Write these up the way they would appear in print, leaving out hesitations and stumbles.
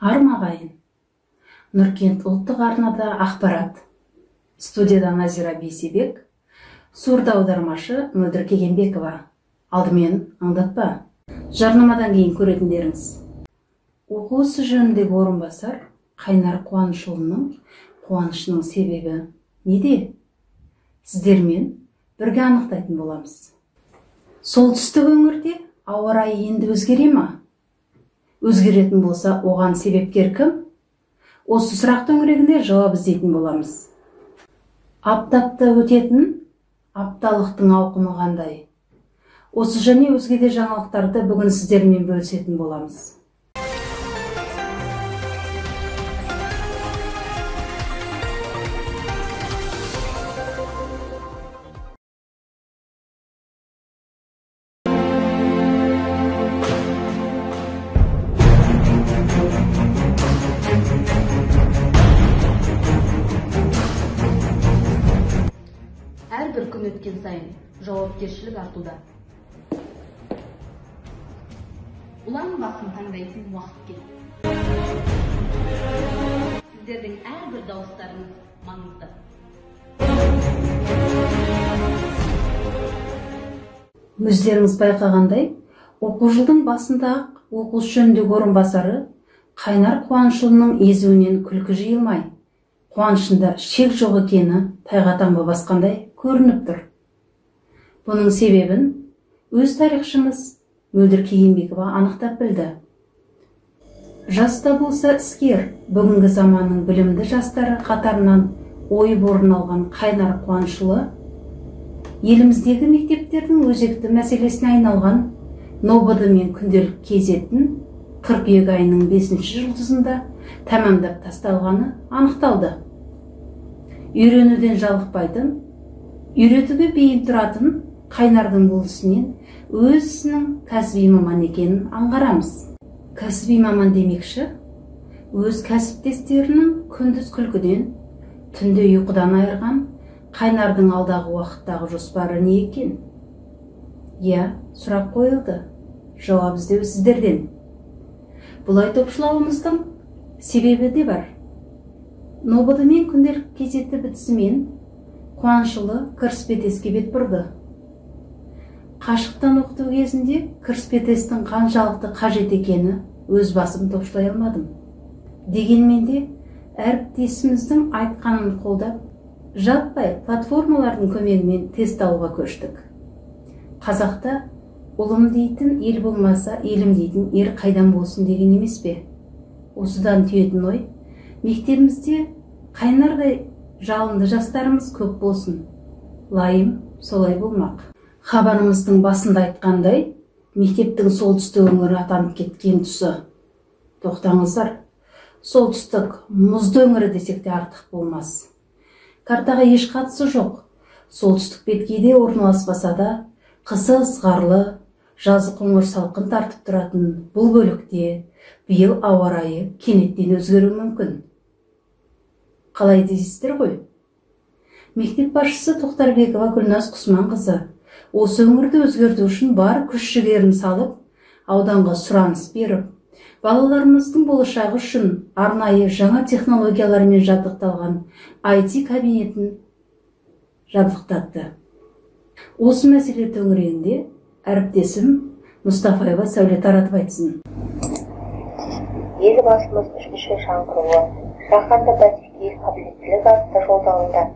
Армағайын. Нұркент ұлттық арнада ақпарат. Студияда Назира Бейсебек, сурда аудармашы Мөлдір Кегенбекова. Алдымен аңдатпа. Жарнамадан кейін көретіндеріңіз. Оқу ісі жөніндегі орынбасар Қайнар Қуанышұлының қуанышының себебі неде? Сіздермен бірге анықтайтын боламыз. Солтүстік өңірде ауа райы енді өзгере ма? Өзгеретін болса, оған себепкер кім? Осы сұрақ төңірегінде жауап іздейтін боламыз. Аптапта өтетін апталықтың ауқымы қандай? Осы және өзге де жаңалықтарды бүгін сіздермен бөлісетін боламыз. Әрбір күн өткен сайын жауапкершілік артуда. Ұлан басын таңдайтын уақыт келді. Сіздердің әрбір дауыстарыңыз маңызды. Өздеріңіз байқағандай, оқу жылдың басында оқу жөніндегі орынбасары Қайнар Қуанышұлының езуінен күлкі жиылмай, қуанышында шек жоқ екені тайға таңба басқандай көрініп тұр. Бұның себебін өз тарихшымыз Мөлдір Кегенбекова анықтап білді. Жаста болса іскер, бүгінгі заманның білімді жастары қатарынан ойып орын алған Қайнар Қуанышұлы еліміздегі мектептердің өзекті мәселесіне айналған НОБД мен күнделік кезетін қыркүйек айының 5-ші жұлдызында тәмамдап тасталғаны анықталды. Үйренуден жалықпайтын, үйретуге бейім тұратын Қайнардың бұл ісінен өз ісінің кәсіби маман екенін аңғарамыз. Кәсіби маман демекші, өз кәсіптестерінің күндіз күлкіден, түнде ұйқыдан айырған Қайнардың алдағы уақыттағы жоспары не екен? Сұрақ қойылды. Жауап іздеу сіздерден. Бұлай топшылауымыздың себебі де бар. НОБД мен күнделік кезеті бітісімен Қуанышұлы кіріспетеске бет бұрды. Қашықтан оқыту кезінде кіріспетестің қаншалықты қажет екені өз басым топшылай алмадым. Дегенмен де әріптесіміздің айтқанын қолдап, жаппай платформалардың көмегімен тест алуға көштік. Қазақта ұлым дейтін ел болмаса, елім дейтін ер қайдан болсын деген емес пе? Осыдан түйетін ой, мектебімізде Қайнардай жалынды жастарымыз көп болсын. Лайым солай болмақ. Хабарымыздың басында айтқандай, мектептің солтүстік өңірі атанып кеткен тұсы. Тоқтаңыздар, солтүстік мұзды өңірі десек те артық болмас. Картаға еш қатысы жоқ. Солтүстік беткейде орналаспаса да, қысы ызғарлы, жазы қоңыр салқын тартып тұратын бұл бөлікте биыл ауа райы кенеттен өзгеруі мүмкін. Қалай дейсіздер ғой? Мектеп басшысы Тоқтарбекова Гүлназ Құсманқызы осы өңірді өзгерту үшін бар күш-жігерін салып, ауданға сұраныс беріп, балаларымыздың болашағы үшін арнайы жаңа технологиялармен жабдықталған IT кабинетін жабдықтатты. Осы мәселе төңірегінде әріптесім Мұстафаева Сәуле таратып айтсын. Елбасымыз үшінші жаңғыруы жаһандық бәсекеге қабілеттілік атты жолдауында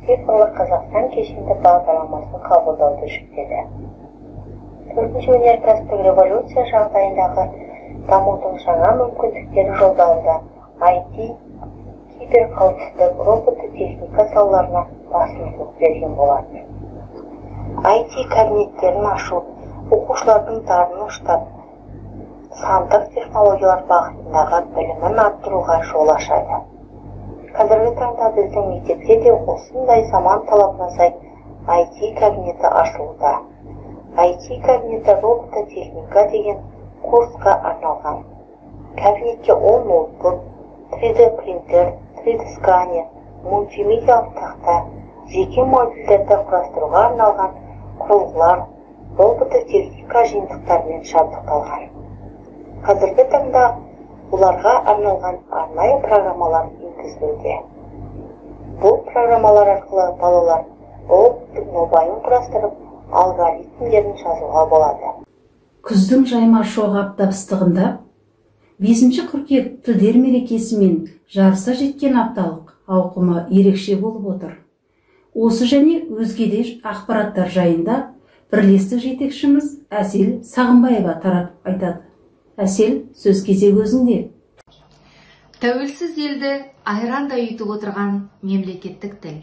цифрлық Қазақстан кешенді бағдарламасын қабылдауды жүктеді. 4-ші өнеркәсіптік революция жағдайындағы дамудың жаңа мүмкіндіктері жолдауында IT, киберқауіпсіздік, роботты техника салаларына басымдық берген болатын. IT кабинеттерін ашу, оқушылардың дарын ұштап, сандық технологиялар бағытындағы білімін арттыруға жол ашады. Қазіргі таңда біздің мектепте де осындай заман талабына сай IT кабинеті ашылуда. IT кабинеті роботты техника деген курсқа арналған. Кабинетке 10 ноутбук, 3D принтер, 3D сканер, мультимедиалық тақта, жеке модульдерді құрастыруға арналған құрылғылар, роботты техника жиынтықтармен жабдықталған. Қазіргі таңда оларға арналған арнайы программалар енгізілуде. Бұл программалар арқылы балалар роботтың нобайын құрастырып, алгоритмдерін жазуға болады. Күздің жайма шоғы аптап-ыстығында 5 қыркүйек тілдер мерекесі мен жарыса жеткен апталық ауқымы ерекше болып отыр. Осы және өзге де ақпараттар жайында бірлестік жетекшіміз Әсел Сағынбаева таратып айтады. Әсел, сөз кезегі өзіңде. Тәуелсіз елді айрандай үйтіп отырған мемлекеттік тіл.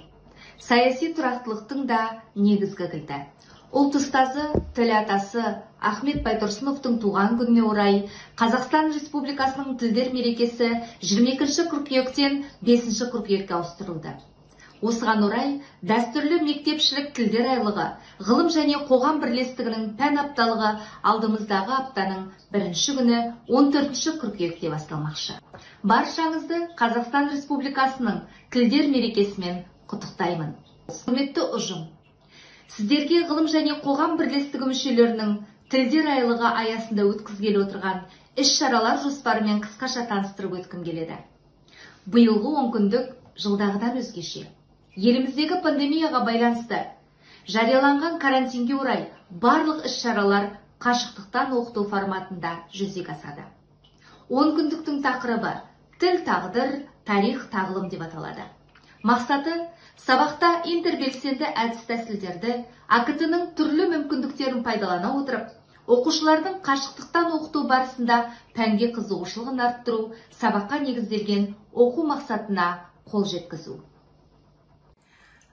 Саяси тұрақтылықтың да негізгі кілті. Ұлт ұстазы, тіл атасы Ахмет Байтұрсыновтың туған күніне орай Қазақстан Республикасының тілдер мерекесі 22 қыркүйектен 5 қыркүйекке ауыстырылды. Осыған орай дәстүрлі мектепшілік тілдер айлығы, ғылым және қоғам бірлестігінің пән апталығы алдымыздағы аптаның 1 күні 14 қыркүйекте басталмақшы. Баршаңызды Қазақстан Республикасының тілдер мерекесімен құттықтаймын. Құрметті ұжым, сіздерге ғылым және қоғам бірлестігі мүшелерінің тілдер айлығы аясында өткізгелі отырған іс-шаралар жоспарымен қысқаша таныстырып өткім келеді. Биылғы 10 күндік жылдағыдан өзгеше. Еліміздегі пандемияға байланысты жарияланған карантинге орай барлық іс-шаралар қашықтықтан оқыту форматында жүзеге асады. 10 күндіктің тақырыбы тіл тағдыр, тарих тағылым деп аталады. Мақсаты сабақта интербелсенді әдіс-тәсілдерді, АКТ-ның түрлі мүмкіндіктерін пайдалана отырып, оқушылардың қашықтықтан оқыту барысында пәнге қызығушылығын арттыру, сабаққа негізделген оқу мақсатына қол жеткізу.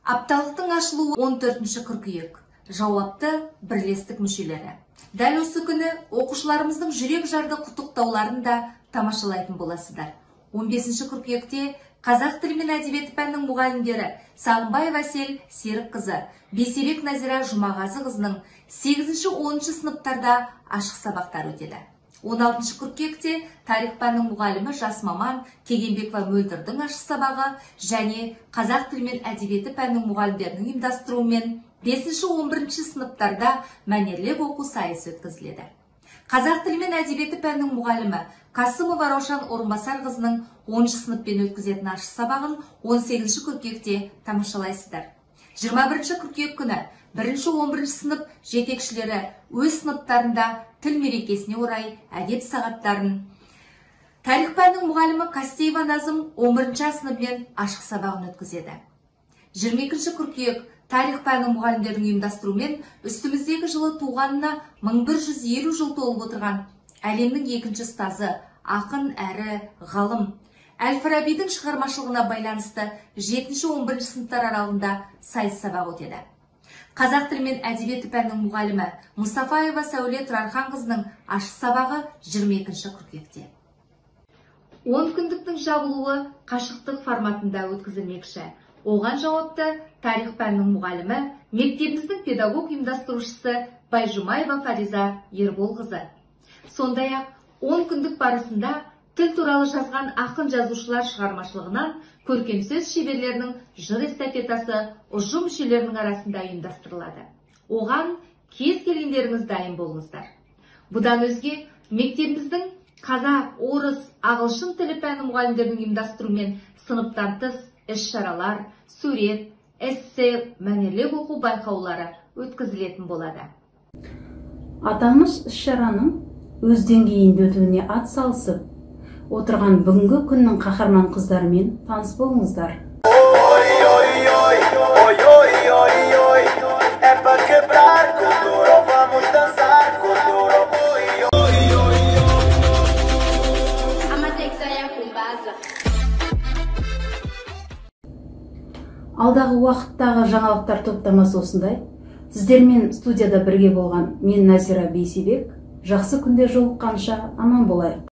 Апталықтың ашылуы 14 қыркүйек. Жауапты бірлестік мүшелері. Дәл осы күні оқушыларымыздың жүрек жарды құттықтауларын да тамашалайтын боласыздар. 15 қыркүйекте қазақ тілі мен әдебиеті пәнінің мұғалімдері Сағынбаева Әсел Серікқызы, Бейсебек Назира Жұмағазықызының 8-10 сыныптарда ашық сабақтар өтеді. 16 қыркүйекте тарих пәнінің мұғалімі жас маман Кегенбекова Мөлдірдің ашық сабағы және қазақ тілі мен әдебиеті пәнінің мұғалімдерінің ұйымдастыруымен 5-11 сыныптарда мәнерлеп оқу сайысы өткізіледі. Қазақ тілі мен әдебиеті пәнінің мұғалімі Қасымова Раушан Орынбасарқызының 10 сыныппен өткізетін ашық сабағын 18 қыркүйекте тамашалайсыздар. 21 қыркүйек күні 1-11 сынып жетекшілері өз сыныптарында тіл мерекесіне орай әдеп сағаттарын. Тарих пәнінің мұғалімі Кастеева Назым 11 сыныбымен ашық сабағын өткізеді. 22 қыркүйек тарих пәнінің мұғалімдердің ұйымдастыруымен үстіміздегі жылы туғанына 1150 жыл толып отырған әлемнің екінші ұстазы, ақын әрі ғалым Әл-Фарабидің шығармашылығына байланысты 7-11 сыныптар аралығында сайыс сабақ өтеді. Қазақ тілі мен әдебиеті пәнінің мұғалімі Мұстафаева Сәуле Тұрарханқызының ашық сабағы 22 қыркүйекте. 10 күндіктің жабылуы қашықтық форматында өткізілмекші. Оған жауапты тарих пәнінің мұғалімі, мектебіміздің педагог ұйымдастырушысы Байжұмаева Фариза Ерболқызы. Сондай-ақ 10 күндік барысында тіл туралы жазған ақын жазушылар шығармашылығынан көркемсөз шеберлерінің жыр эстафетасы ұжым мүшелерінің арасында ұйымдастырылады. Оған кез келгендеріңіз дайын болыңыздар. Бұдан өзге, мектебіміздің қазақ, орыс, ағылшын тілі пәні мұғалімдерінің ұйымдастыруымен сыныптан тыс іс-шаралар, сурет, эссе, мәнерлеп оқу байқаулары өткізілетін болады. Аталмыш іс-шараның өз деңгейінде өтуіне ат салысып отырған бүгінгі күннің қаһарман қыздарымен таныс болыңыздар. Алдағы уақыттағы жаңалықтар топтамасы осындай. Сіздермен студияда бірге болған мен Назира Бейсебек. Жақсы күнде жолыққанша аман болайық.